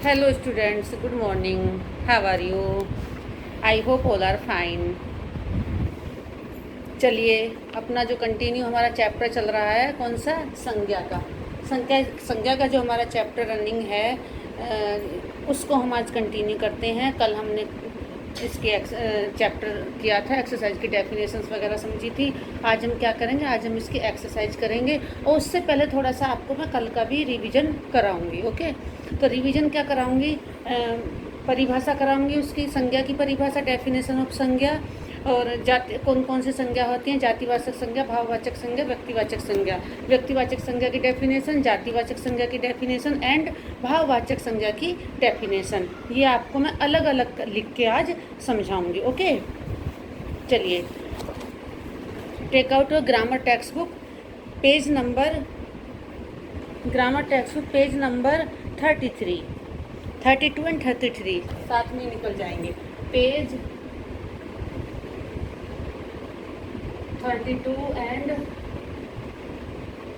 Hello students, good morning. How are you? I hope all are fine. चलिए अपना जो continue हमारा chapter चल रहा है कौन सा संज्ञा का संज्ञा का जो हमारा चैप्टर रनिंग है उसको हम आज कंटिन्यू करते हैं। कल हमने इसके चैप्टर किया था, एक्सरसाइज की डेफिनेशंस वगैरह समझी थी। आज हम क्या करेंगे, आज हम इसकी एक्सरसाइज करेंगे और उससे पहले थोड़ा सा आपको मैं कल का भी रिवीजन कराऊंगी। ओके, तो रिवीजन क्या कराऊंगी, परिभाषा कराऊंगी, उसकी संज्ञा की परिभाषा, डेफिनेशन ऑफ संज्ञा, और जाति कौन कौन सी संज्ञा होती हैं, जातिवाचक संज्ञा, भाववाचक संज्ञा, व्यक्तिवाचक संज्ञा, व्यक्तिवाचक संज्ञा की डेफिनेशन, जातिवाचक संज्ञा की डेफिनेशन एंड भाववाचक संज्ञा की डेफिनेशन। ये आपको मैं अलग अलग लिख के आज समझाऊंगी। ओके, चलिए take out grammar text book, page number, grammar text book page number 33, 32 and 33 साथ में निकल जाएंगे। Page 32 and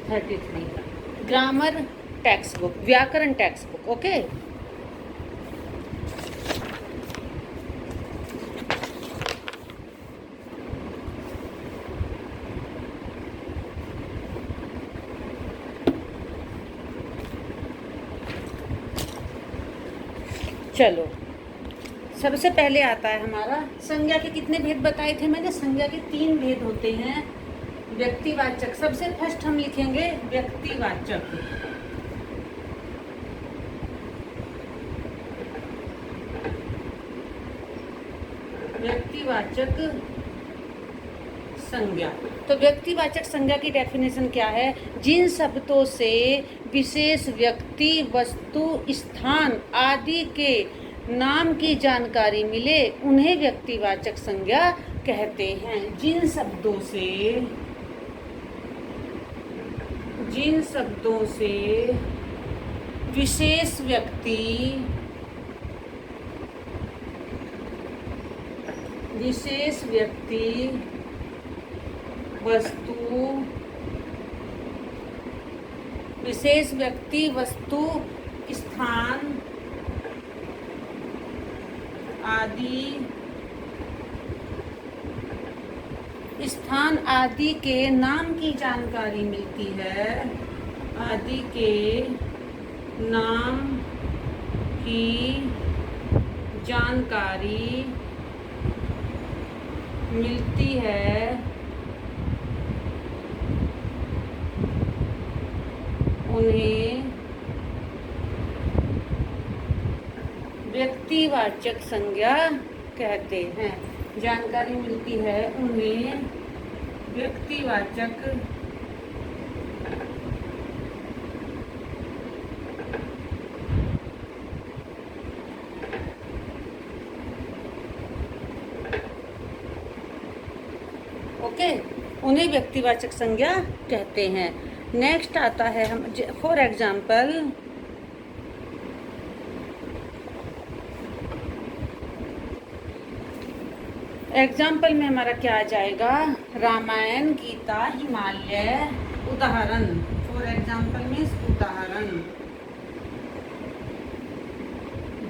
33 grammar text book, व्याकरण टेक्स्ट बुक। ओके, चलो सबसे पहले आता है हमारा संज्ञा के कितने भेद बताए थे मैंने। संज्ञा के 3 भेद होते हैं। व्यक्तिवाचक, सबसे फर्स्ट हम लिखेंगे व्यक्तिवाचक। व्यक्तिवाचक संज्ञा, तो व्यक्तिवाचक संज्ञा की डेफिनेशन क्या है, जिन शब्दों से विशेष व्यक्ति, वस्तु, स्थान आदि के नाम की जानकारी मिले उन्हें व्यक्तिवाचक संज्ञा कहते हैं। जिन शब्दों से विशेष व्यक्ति, वस्तु, स्थान आदि के नाम की जानकारी मिलती है, आदि के नाम की जानकारी मिलती है, उन्हें व्यक्तिवाचक संज्ञा कहते हैं। जानकारी मिलती है उन्हें व्यक्तिवाचक उन्हें व्यक्तिवाचक संज्ञा कहते हैं। नेक्स्ट आता है हम फॉर एग्जाम्पल में हमारा क्या आ जाएगा, रामायण, गीता, हिमालय। उदाहरण, फॉर एग्जाम्पल मीन्स उदाहरण,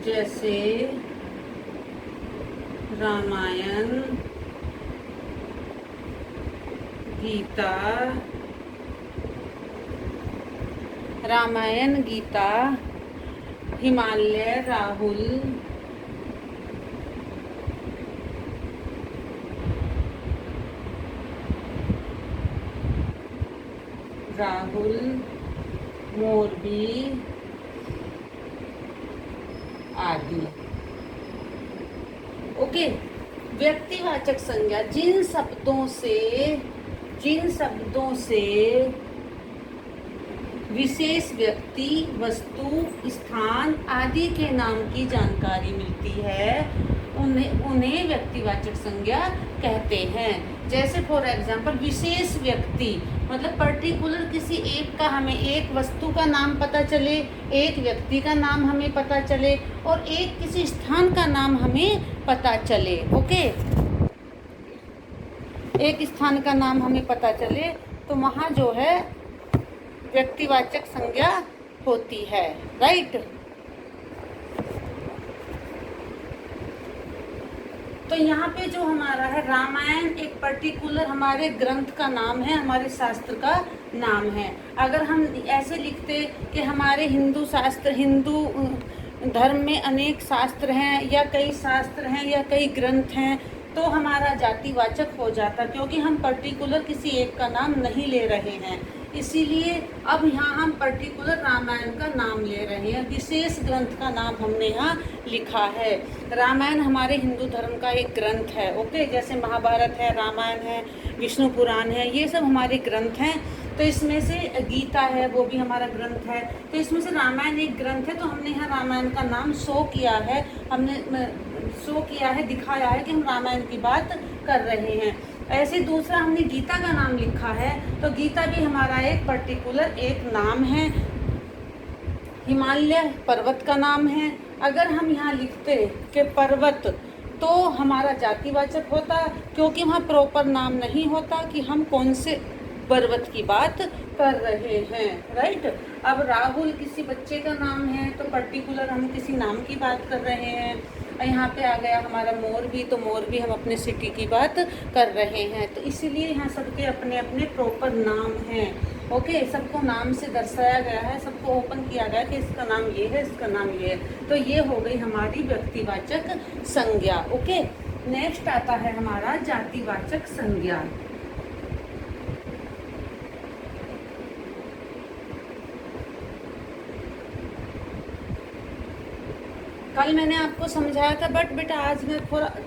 जैसे रामायण, गीता, हिमालय, राहुल, मोरबी आदि। ओके, व्यक्तिवाचक संज्ञा जिन शब्दों से विशेष व्यक्ति, वस्तु, स्थान आदि के नाम की जानकारी मिलती है उन्हें व्यक्तिवाचक संज्ञा कहते हैं। जैसे फॉर एग्जाम्पल विशेष व्यक्ति मतलब पर्टिकुलर किसी एक का, हमें एक वस्तु का नाम पता चले, एक व्यक्ति का नाम हमें पता चले और एक किसी स्थान का नाम हमें पता चले। ओके, एक स्थान का नाम हमें पता चले तो वहाँ जो है व्यक्तिवाचक संज्ञा होती है, राइट। तो यहाँ पे जो हमारा है रामायण एक पर्टिकुलर हमारे ग्रंथ का नाम है, हमारे शास्त्र का नाम है। अगर हम ऐसे लिखते कि हमारे हिंदू शास्त्र, हिंदू धर्म में अनेक शास्त्र हैं या कई शास्त्र हैं या कई ग्रंथ हैं, तो हमारा जातिवाचक हो जाता, क्योंकि हम पर्टिकुलर किसी एक का नाम नहीं ले रहे हैं। इसीलिए अब यहाँ हम पर्टिकुलर रामायण का नाम ले रहे हैं, विशेष ग्रंथ का नाम हमने यहाँ लिखा है। रामायण हमारे हिंदू धर्म का एक ग्रंथ है, ओके। जैसे महाभारत है, रामायण है, विष्णु पुराण है, ये सब हमारे ग्रंथ हैं। तो इसमें से गीता है, वो भी हमारा ग्रंथ है। तो इसमें से रामायण एक ग्रंथ है, तो हमने यहाँ रामायण का नाम शो किया है, दिखाया है कि हम रामायण की बात कर रहे हैं। ऐसे दूसरा हमने गीता का नाम लिखा है, तो गीता भी हमारा एक पर्टिकुलर एक नाम है, हिमालय पर्वत का नाम है। अगर हम यहाँ लिखते कि पर्वत, तो हमारा जातिवाचक होता, क्योंकि वहाँ प्रॉपर नाम नहीं होता कि हम कौन से पर्वत की बात कर रहे हैं, राइट। अब राहुल किसी बच्चे का नाम है, तो पर्टिकुलर हम किसी नाम की बात कर रहे हैं। यहाँ पे आ गया हमारा मोर भी, तो मोर भी हम अपने सिटी की बात कर रहे हैं। तो इसीलिए यहाँ सबके अपने अपने प्रॉपर नाम हैं, ओके। सबको नाम से दर्शाया गया है, सबको ओपन किया गया कि इसका नाम ये है, इसका नाम ये है। तो ये हो गई हमारी व्यक्तिवाचक संज्ञा, ओके। नेक्स्ट आता है हमारा जातिवाचक संज्ञा। कल मैंने आपको समझाया था, बट बेटा आज मैं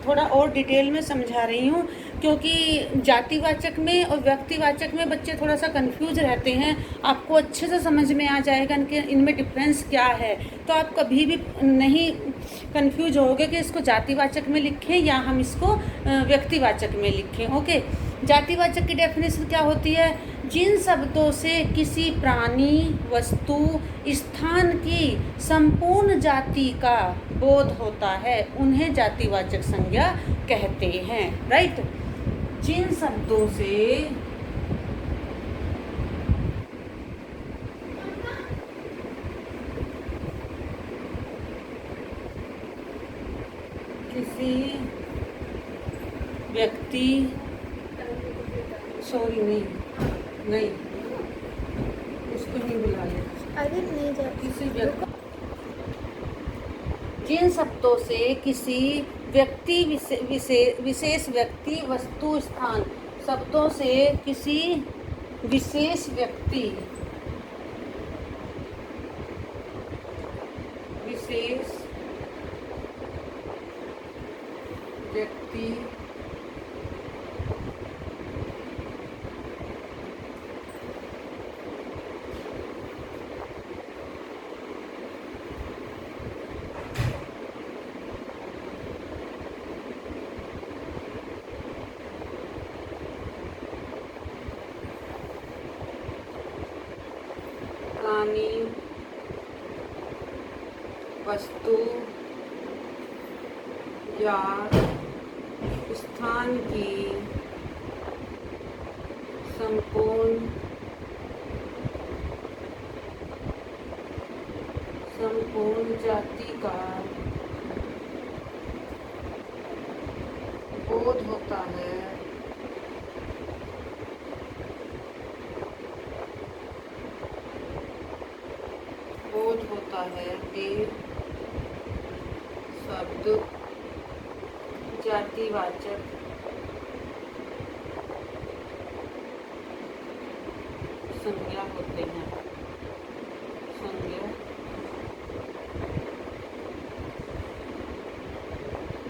थोड़ा और डिटेल में समझा रही हूँ, क्योंकि जातिवाचक में और व्यक्तिवाचक में बच्चे थोड़ा सा कंफ्यूज रहते हैं। आपको अच्छे से समझ में आ जाएगा कि इनमें डिफरेंस क्या है, तो आप कभी भी नहीं कंफ्यूज होगे कि इसको जातिवाचक में लिखें या हम इसको व्यक्तिवाचक में लिखें, ओके। जातिवाचक की डेफिनेशन क्या होती है? जिन शब्दों से किसी प्राणी, वस्तु, स्थान की संपूर्ण जाति का बोध होता है, उन्हें जातिवाचक संज्ञा कहते हैं, राइट। जिन शब्दों से किसी व्यक्ति, सॉरी नहीं उसको नहीं बुला ले, अरे नहीं जा किसी व्यक्ति, जिन शब्दों से किसी व्यक्ति विशेष व्यक्ति, वस्तु, स्थान, शब्दों से किसी विशेष व्यक्ति, प्राणी, वस्तु या स्थान की संपूर्ण जाति का बोध होता है, ये शब्द जातिवाचक संज्ञा होते हैं।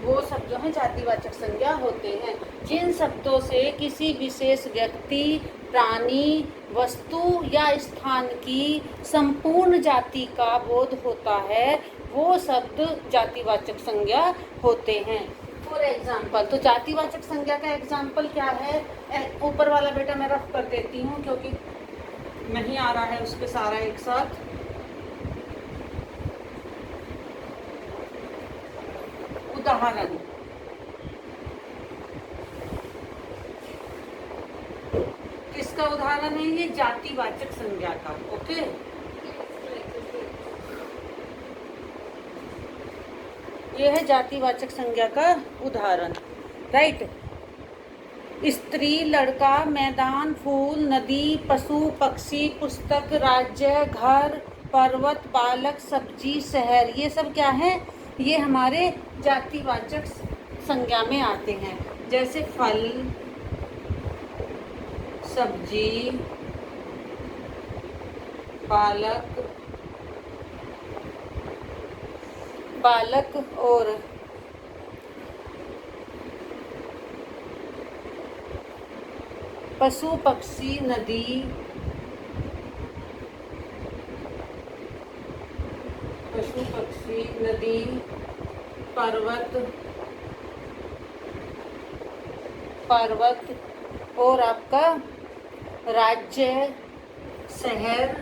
वो शब्द जो है जातिवाचक संज्ञा होते हैं जिन शब्दों से किसी विशेष व्यक्ति, प्राणी, वस्तु या स्थान की संपूर्ण जाति का बोध होता है, वो शब्द जातिवाचक संज्ञा होते हैं। फॉर एग्जाम्पल, तो जातिवाचक संज्ञा का एग्जाम्पल क्या है? ऊपर वाला बेटा मैं रफ कर देती हूँ क्योंकि नहीं आ रहा है उस पर सारा एक साथ। उदाहरण, किसका उदाहरण है ये? जातिवाचक संज्ञा का, ओके। ये है जातिवाचक संज्ञा का उदाहरण, राइट। स्त्री, लड़का, मैदान, फूल, नदी, पशु, पक्षी, पुस्तक, राज्य, घर, पर्वत, बालक, सब्जी, शहर, ये सब क्या है? ये हमारे जातिवाचक संज्ञा में आते हैं। जैसे फल, सब्जी, बालक, और पशु, पक्षी, नदी, पर्वत और आपका राज्य, शहर,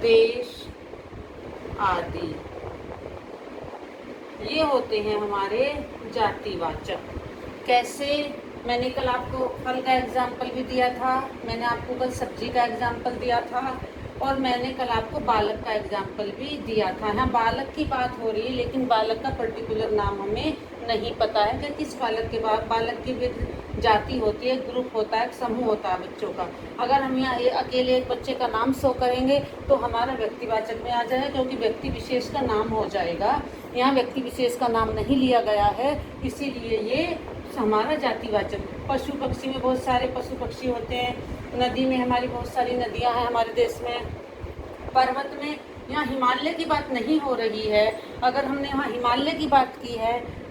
देश आदि, ये होते हैं हमारे जातिवाचक। कैसे? मैंने कल आपको फल का एग्जाम्पल भी दिया था, मैंने आपको कल सब्जी का एग्जाम्पल दिया था, और मैंने कल आपको बालक का एग्जाम्पल भी दिया था। हाँ, बालक की बात हो रही है, लेकिन बालक का पर्टिकुलर नाम हमें नहीं पता है कि किस बालक के बाद। बालक की भी जाति होती है, ग्रुप होता है, समूह होता है बच्चों का। अगर हम यहाँ अकेले एक बच्चे का नाम शो करेंगे तो हमारा व्यक्तिवाचक में आ जाएगा, क्योंकि व्यक्ति विशेष का नाम हो जाएगा। यहाँ व्यक्ति विशेष का नाम नहीं लिया गया है, इसीलिए ये हमारा जातिवाचक। पशु पक्षी में बहुत सारे पशु पक्षी होते हैं, नदी में हमारी बहुत सारी नदियाँ हैं हमारे देश में, पर्वत में, यहाँ हिमालय की बात नहीं हो रही है। अगर हमने वहाँ हिमालय की बात की है,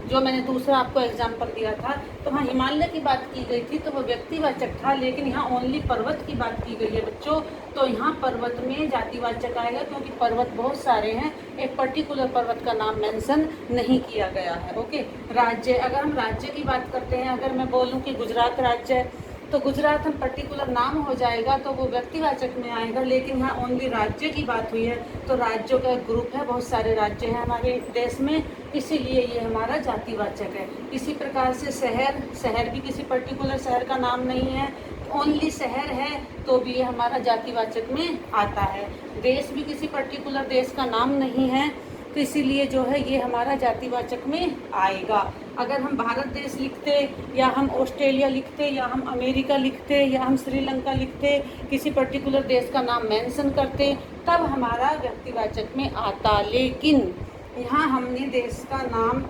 जो मैंने दूसरा आपको एग्जाम्पल दिया था, तो वहाँ हिमालय की बात की गई थी तो वो व्यक्तिवाचक था, लेकिन यहाँ ओनली पर्वत की बात की गई है बच्चों, तो यहाँ पर्वत में जातिवाचक आएगा, क्योंकि पर्वत बहुत सारे हैं, एक पर्टिकुलर पर्वत का नाम मेंशन नहीं किया गया है। ओके। राज्य, अगर हम राज्य की बात करते हैं, अगर मैं बोलूँ कि गुजरात राज्य है, तो गुजरात हम पर्टिकुलर नाम हो जाएगा तो वो व्यक्तिवाचक में आएगा, लेकिन यहाँ ओनली राज्य की बात हुई है तो राज्यों का ग्रुप है, बहुत सारे राज्य हैं हमारे देश में, इसीलिए ये हमारा जातिवाचक है। इसी प्रकार से शहर भी किसी पर्टिकुलर शहर का नाम नहीं है, ओनली शहर है तो भी ये हमारा जातिवाचक में आता है। देश भी किसी पर्टिकुलर देश का नाम नहीं है, तो इसीलिए जो है ये हमारा जातिवाचक में आएगा। अगर हम भारत देश लिखते, या हम ऑस्ट्रेलिया लिखते, या हम अमेरिका लिखते, या हम श्रीलंका लिखते, किसी पर्टिकुलर देश का नाम मेंशन करते, तब हमारा व्यक्तिवाचक में आता। लेकिन यहाँ हमने देश का नाम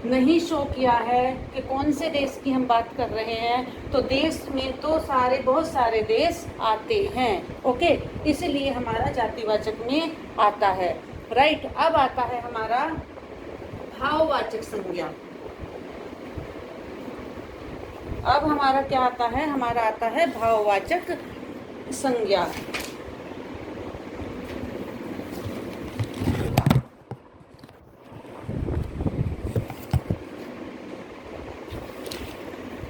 नहीं शो किया है कि कौन से देश की हम बात कर रहे हैं, तो देश में तो बहुत सारे देश आते हैं। ओके, इसलिए हमारा जातिवाचक में आता है, राइट। अब आता है हमारा भाववाचक संज्ञा। अब हमारा क्या आता है? हमारा आता है भाववाचक संज्ञा।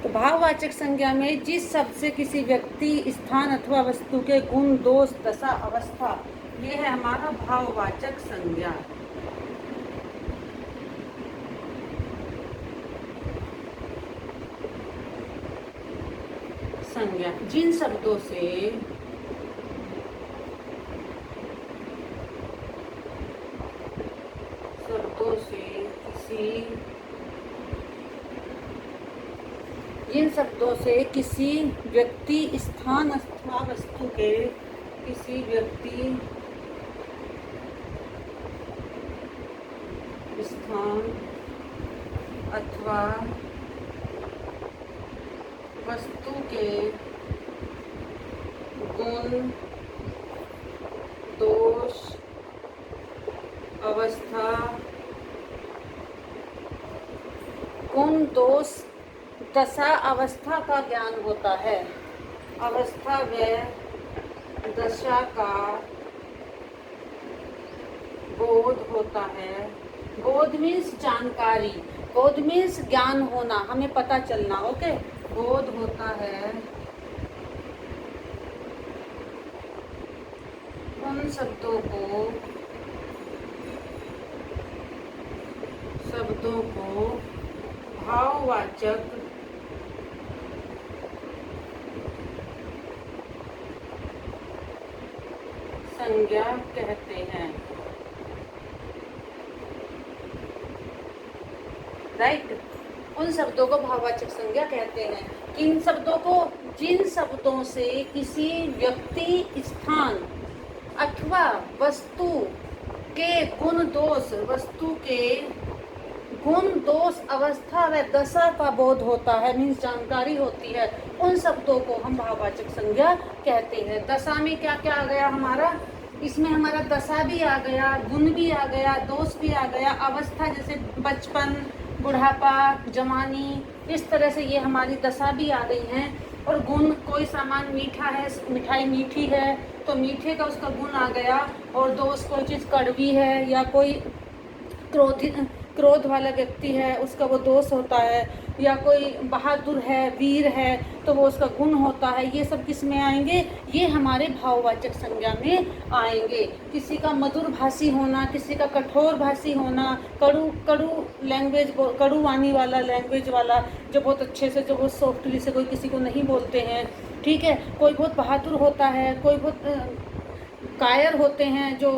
तो भाववाचक संज्ञा में जिस शब्द से किसी व्यक्ति, स्थान अथवा वस्तु के गुण, दोष, दशा, अवस्था, ये है हमारा भाववाचक संज्ञा। जिन शब्दों से किसी व्यक्ति, स्थान अथवा वस्तु के, किसी व्यक्ति, स्थान अथवा वस्तु के गुण, दोष, अवस्था, गुण, दोष, दशा, अवस्था का ज्ञान होता है। अवस्था व दशा का बोध होता है। बोध मीन्स जानकारी, बोध मीन्स ज्ञान होना, हमें पता चलना। ओके, बोध होता है उन शब्दों को भाववाचक संज्ञा कहते हैं। राइट, उन शब्दों को भाववाचक संज्ञा कहते हैं। किन शब्दों को? जिन शब्दों से किसी व्यक्ति, स्थान अथवा वस्तु के गुण दोष, वस्तु के गुण दोष, अवस्था व दशा का बोध होता है, मीन्स जानकारी होती है, उन शब्दों को हम भाववाचक संज्ञा कहते हैं। दशा में क्या क्या आ गया हमारा? इसमें हमारा दशा भी आ गया, गुण भी आ गया, दोष भी आ गया, अवस्था जैसे बचपन, बुढ़ापा, जवानी, इस तरह से ये हमारी दशा भी आ गई हैं। और गुण, कोई सामान मीठा है, मिठाई मीठी है तो मीठे का उसका गुण आ गया। और दोष, कोई चीज़ कड़वी है या कोई क्रोध वाला व्यक्ति है उसका वो दोष होता है, या कोई बहादुर है, वीर है तो वो उसका गुण होता है। ये सब किस में आएंगे? ये हमारे भाववाचक संज्ञा में आएंगे। किसी का मधुर भाषी होना, किसी का कठोर भाषी होना, कड़ू लैंग्वेज, कड़ू वाणी वाला लैंग्वेज वाला, जो बहुत अच्छे से, जो बहुत सॉफ्टली से कोई किसी को नहीं बोलते हैं, ठीक है। कोई बहुत बहादुर होता है, कोई बहुत कायर होते हैं, जो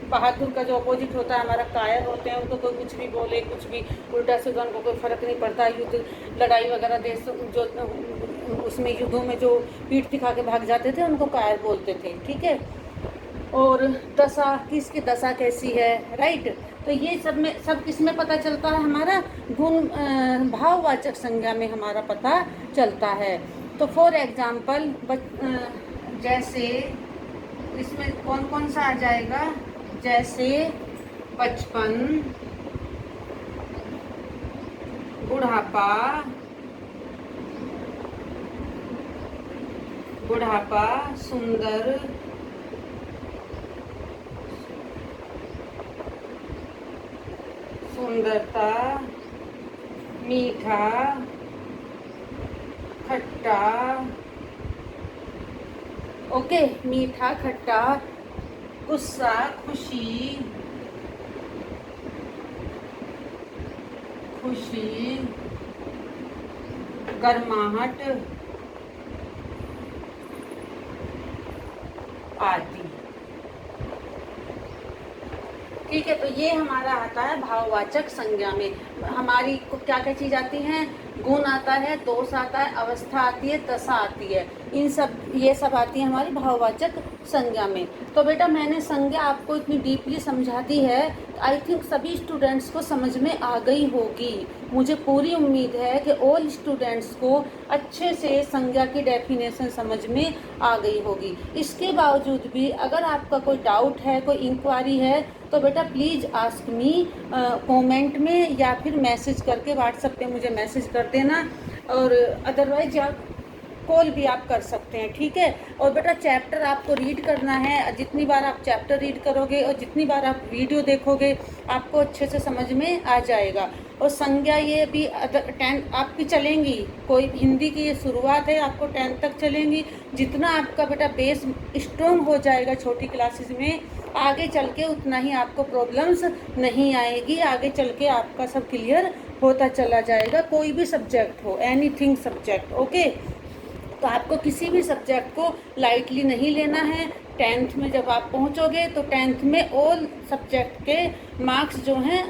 बहादुर का जो अपोजिट होता है हमारा कायर होते हैं। उनको कोई कुछ भी बोले, कुछ भी उल्टा सीधा, उनको कोई फ़र्क नहीं पड़ता। युद्ध, लड़ाई वगैरह, देश जो उसमें युद्धों में जो पीठ दिखा के भाग जाते थे उनको कायर बोलते थे, ठीक है। और दशा, किसकी दशा कैसी है, राइट। तो ये सब में, सब किस में पता चलता है? हमारा गुण भाववाचक संज्ञा में हमारा पता चलता है। तो फॉर एग्जाम्पल, जैसे इसमें कौन कौन सा आ जाएगा? जैसे बचपन, बुढ़ापा, सुंदर, सुंदरता, मीठा, खट्टा, ओके, मीठा, खट्टा, गुस्सा, खुशी, गर्माहट आदि, ठीक है। तो ये हमारा आता है भाववाचक संज्ञा में। हमारी को क्या क्या चीज़ आती हैं? गुण आता है, दोष आता है, अवस्था आती है, दशा आती है, इन सब, ये सब आती है हमारी भाववाचक संज्ञा में। तो बेटा मैंने संज्ञा आपको इतनी डीपली समझा दी है, आई थिंक सभी स्टूडेंट्स को समझ में आ गई होगी। मुझे पूरी उम्मीद है कि ऑल स्टूडेंट्स को अच्छे से संज्ञा की डेफिनेशन समझ में आ गई होगी। इसके बावजूद भी अगर आपका कोई डाउट है, कोई इंक्वायरी है, तो बेटा प्लीज़ आस्क मी कमेंट में, या फिर मैसेज करके व्हाट्सएप पे मुझे मैसेज कर देना, और अदरवाइज आप कॉल भी आप कर सकते हैं, ठीक है। और बेटा चैप्टर आपको रीड करना है, जितनी बार आप चैप्टर रीड करोगे और जितनी बार आप वीडियो देखोगे आपको अच्छे से समझ में आ जाएगा। और संज्ञा ये भी 10 आपकी चलेंगी, कोई हिंदी की ये शुरुआत है, आपको 10 तक चलेंगी। जितना आपका बेटा बेस स्ट्रॉन्ग हो जाएगा छोटी क्लासेस में, आगे चल के उतना ही आपको प्रॉब्लम्स नहीं आएगी, आगे चल के आपका सब क्लियर होता चला जाएगा, कोई भी सब्जेक्ट हो, एनीथिंग सब्जेक्ट, ओके। तो आपको किसी भी सब्जेक्ट को लाइटली नहीं लेना है। 10th में जब आप पहुंचोगे तो 10th में ऑल सब्जेक्ट के मार्क्स जो हैं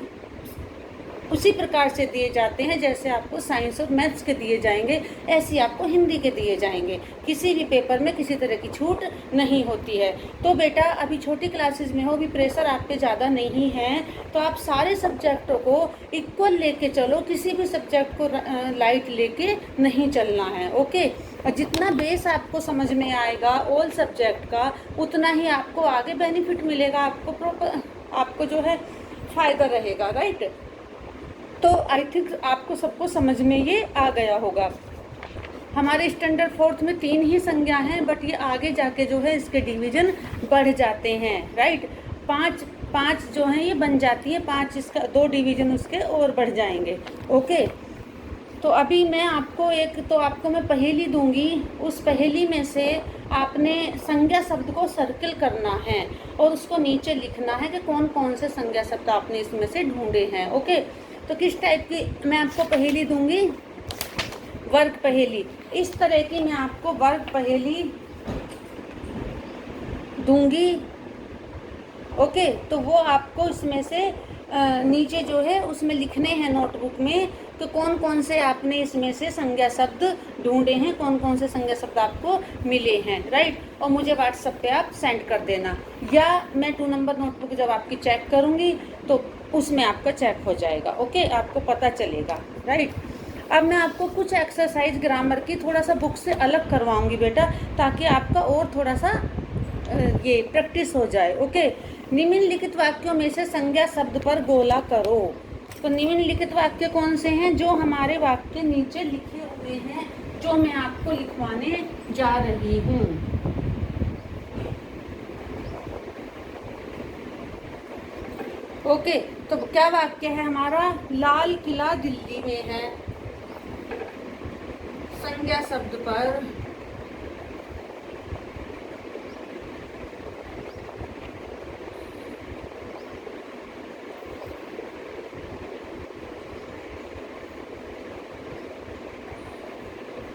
उसी प्रकार से दिए जाते हैं जैसे आपको साइंस और मैथ्स के दिए जाएंगे, ऐसे आपको हिंदी के दिए जाएंगे। किसी भी पेपर में किसी तरह की छूट नहीं होती है। तो बेटा अभी छोटी क्लासेस में हो, भी प्रेशर आप पे ज़्यादा नहीं है, तो आप सारे सब्जेक्टों को इक्वल लेके चलो, किसी भी सब्जेक्ट को लाइट लेके नहीं चलना है, ओके। और जितना बेस आपको समझ में आएगा ऑल सब्जेक्ट का, उतना ही आपको आगे बेनिफिट मिलेगा, आपको जो है फ़ायदा रहेगा, राइट। तो आई थिंक आपको सबको समझ में ये आ गया होगा। हमारे स्टैंडर्ड 4th में 3 ही संज्ञा हैं, बट ये आगे जाके जो है इसके डिवीज़न बढ़ जाते हैं, राइट। 5 जो हैं ये बन जाती है, 5 इसका 2 डिवीज़न उसके और बढ़ जाएंगे, ओके। तो अभी मैं आपको मैं पहेली दूंगी, उस पहेली में से आपने संज्ञा शब्द को सर्किल करना है और उसको नीचे लिखना है कि कौन कौन से संज्ञा शब्द आपने इसमें से ढूंढे हैं, ओके। तो किस टाइप की मैं आपको पहेली दूंगी? वर्ग पहेली। इस तरह की मैं आपको वर्ग पहेली दूंगी। ओके, तो वो आपको इसमें से नीचे जो है उसमें लिखने हैं नोटबुक में कि कौन कौन से आपने इसमें से संज्ञा शब्द ढूंढे हैं, कौन कौन से संज्ञा शब्द आपको मिले हैं, राइट। और मुझे व्हाट्सएप पे आप सेंड कर देना, या मैं 2 नंबर नोटबुक जब आपकी चेक करूँगी तो उसमें आपका चेक हो जाएगा। ओके, आपको पता चलेगा, राइट। अब मैं आपको कुछ एक्सरसाइज ग्रामर की थोड़ा सा बुक से अलग करवाऊँगी बेटा, ताकि आपका और थोड़ा सा ये प्रैक्टिस हो जाए। ओके, निम्नलिखित वाक्यों में से संज्ञा शब्द पर गोला करो। तो निम्नलिखित वाक्य कौन से हैं? जो हमारे वाक्य नीचे लिखे हुए हैं, जो मैं आपको लिखवाने जा रही हूँ। ओके, तो क्या वाक्य है हमारा? लाल किला दिल्ली में है। संज्ञा शब्द पर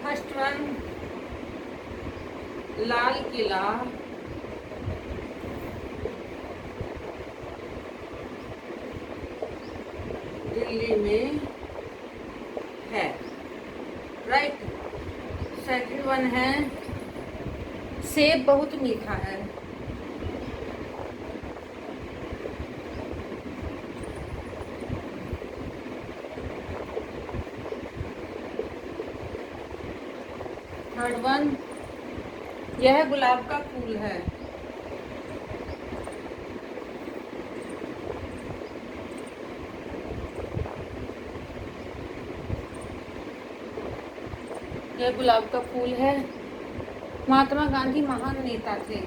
फर्स्ट वन, लाल किला दिल्ली में है, राइट। सेकंड वन है, सेब बहुत मीठा है। थर्ड वन, यह गुलाब का फूल है। यह गुलाब का फूल है। महात्मा गांधी महान नेता थे।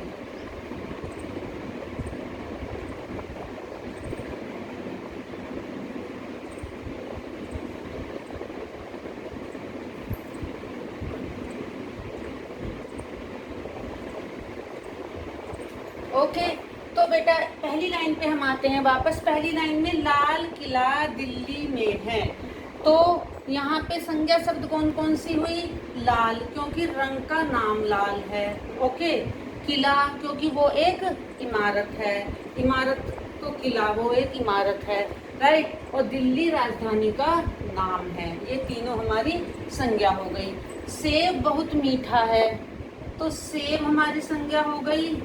ओके, तो बेटा पहली लाइन पे हम आते हैं वापस। पहली लाइन में लाल किला दिल्ली में है, तो यहाँ पे संज्ञा शब्द कौन कौन सी हुई? लाल, क्योंकि रंग का नाम लाल है। ओके, किला क्योंकि वो एक इमारत है, इमारत तो किला वो एक इमारत है, राइट। और दिल्ली राजधानी का नाम है। ये तीनों हमारी संज्ञा हो गई। सेब बहुत मीठा है, तो सेब हमारी संज्ञा हो गई।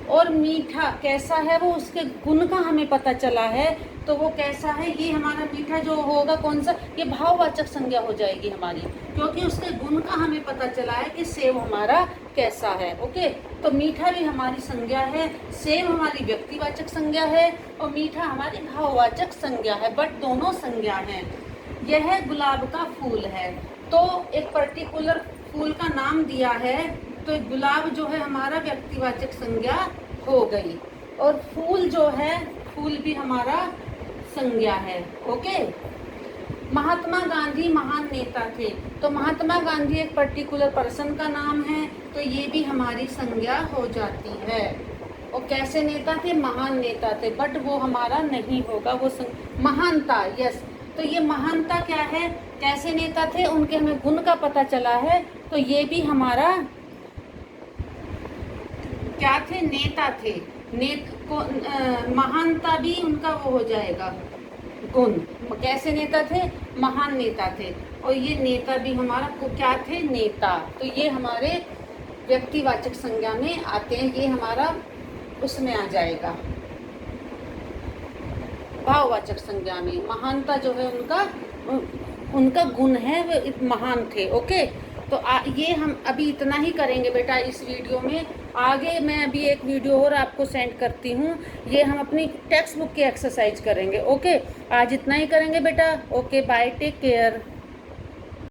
और मीठा कैसा है, वो उसके गुण का हमें पता चला है, तो वो कैसा है, ये हमारा मीठा जो होगा कौन सा, ये भाववाचक संज्ञा हो जाएगी हमारी, क्योंकि उसके गुण का हमें पता चला है कि सेब हमारा कैसा है। ओके, तो मीठा भी हमारी संज्ञा है, सेब हमारी व्यक्तिवाचक संज्ञा है, और मीठा हमारी भाववाचक संज्ञा है, बट दोनों संज्ञा हैं। यह गुलाब का फूल है, तो एक पर्टिकुलर फूल का नाम दिया है, तो गुलाब जो है हमारा व्यक्तिवाचक संज्ञा हो गई, और फूल जो है, फूल भी हमारा संज्ञा है। ओके, महात्मा गांधी महान नेता थे, तो महात्मा गांधी एक पर्टिकुलर पर्सन का नाम है, तो ये भी हमारी संज्ञा हो जाती है। और कैसे नेता थे? महान नेता थे, बट वो हमारा नहीं होगा, वो महानता, यस। तो ये महानता क्या है, कैसे नेता थे, उनके हमें गुण का पता चला है, तो ये भी हमारा क्या थे? नेता थे। महानता भी उनका वो हो जाएगा गुण। कैसे नेता थे? महान नेता थे। और ये नेता भी हमारा क्या थे? नेता। तो ये हमारे व्यक्तिवाचक संज्ञा में आते हैं, ये हमारा उसमें आ जाएगा भाववाचक संज्ञा में। महानता जो है उनका गुण है, वो महान थे। ओके, तो ये हम अभी इतना ही करेंगे बेटा इस वीडियो में। आगे मैं अभी एक वीडियो और आपको सेंड करती हूँ, ये हम अपनी टेक्स्ट बुक की एक्सरसाइज करेंगे। ओके, आज इतना ही करेंगे बेटा। Okay, bye, take care.